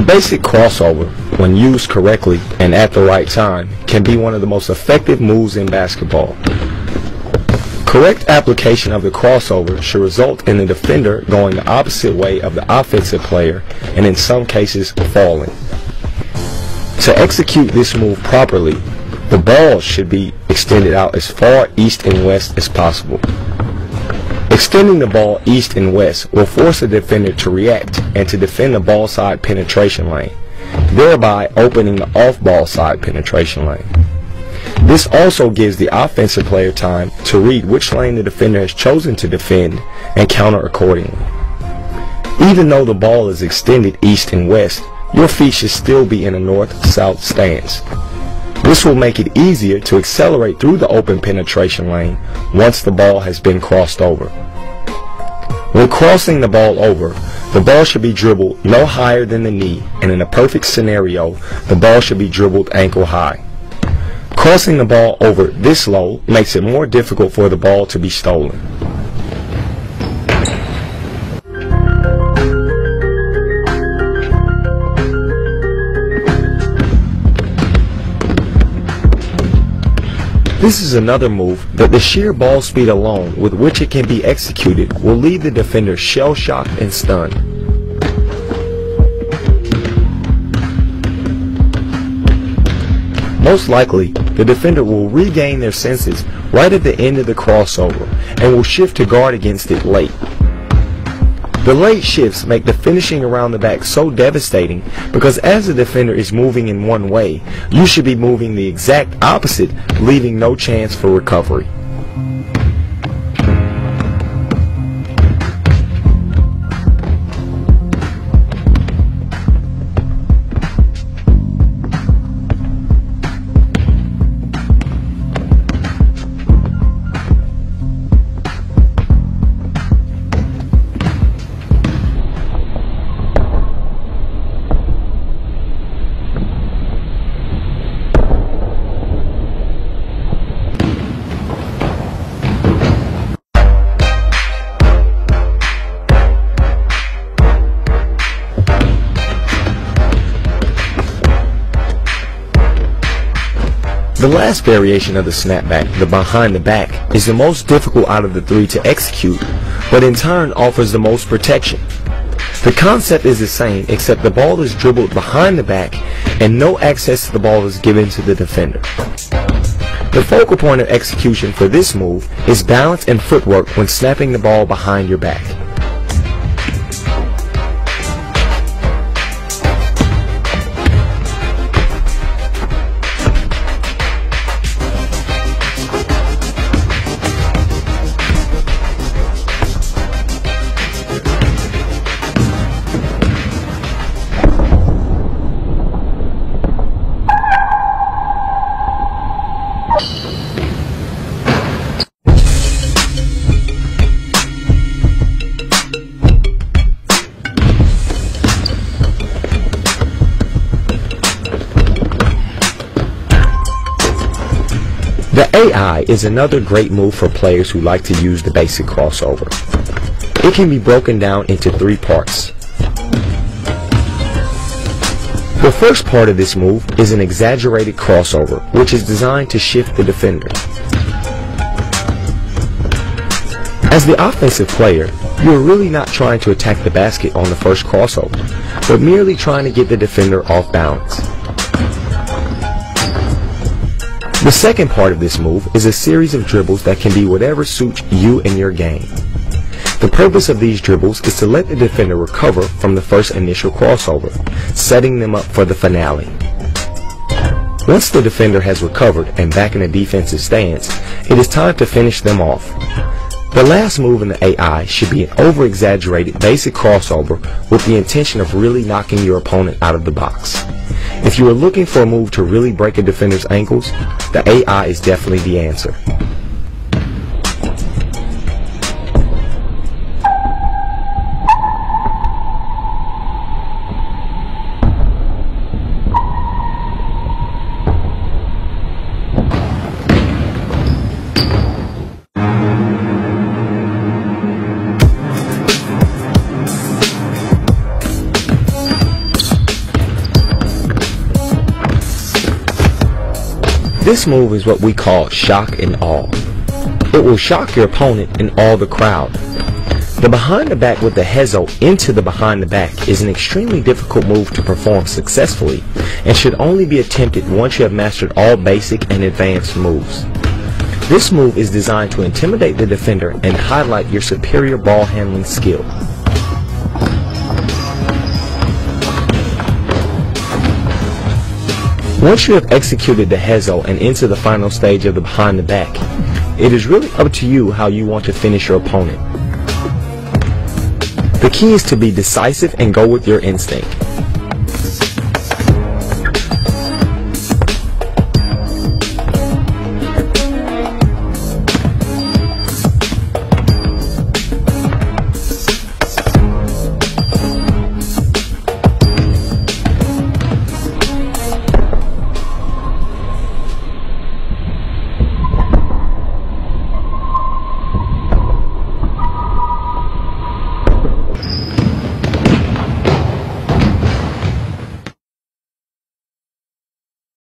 The basic crossover, when used correctly and at the right time, can be one of the most effective moves in basketball. Correct application of the crossover should result in the defender going the opposite way of the offensive player and in some cases falling. To execute this move properly, the ball should be extended out as far east and west as possible. Extending the ball east and west will force the defender to react and to defend the ball side penetration lane, thereby opening the off-ball side penetration lane. This also gives the offensive player time to read which lane the defender has chosen to defend and counter accordingly. Even though the ball is extended east and west, your feet should still be in a north-south stance. This will make it easier to accelerate through the open penetration lane once the ball has been crossed over. When crossing the ball over, the ball should be dribbled no higher than the knee, and in a perfect scenario, the ball should be dribbled ankle high. Crossing the ball over this low makes it more difficult for the ball to be stolen. This is another move that the sheer ball speed alone with which it can be executed will leave the defender shell-shocked and stunned. Most likely, the defender will regain their senses right at the end of the crossover and will shift to guard against it late. The late shifts make the finishing around the back so devastating because as the defender is moving in one way, you should be moving the exact opposite, leaving no chance for recovery. The last variation of the snapback, the behind the back, is the most difficult out of the three to execute, but in turn offers the most protection. The concept is the same, except the ball is dribbled behind the back and no access to the ball is given to the defender. The focal point of execution for this move is balance and footwork when snapping the ball behind your back. The AI is another great move for players who like to use the basic crossover. It can be broken down into three parts. The first part of this move is an exaggerated crossover, which is designed to shift the defender. As the offensive player, you are really not trying to attack the basket on the first crossover, but merely trying to get the defender off balance. The second part of this move is a series of dribbles that can be whatever suits you and your game. The purpose of these dribbles is to let the defender recover from the first initial crossover, setting them up for the finale. Once the defender has recovered and back in a defensive stance, it is time to finish them off. The last move in the AI should be an over-exaggerated basic crossover with the intention of really knocking your opponent out of the box. If you are looking for a move to really break a defender's ankles, the AI is definitely the answer. This move is what we call shock and awe. It will shock your opponent and awe the crowd. The behind the back with the hezo into the behind the back is an extremely difficult move to perform successfully and should only be attempted once you have mastered all basic and advanced moves. This move is designed to intimidate the defender and highlight your superior ball handling skill. Once you have executed the hezo and into the final stage of the behind the back, it is really up to you how you want to finish your opponent. The key is to be decisive and go with your instinct.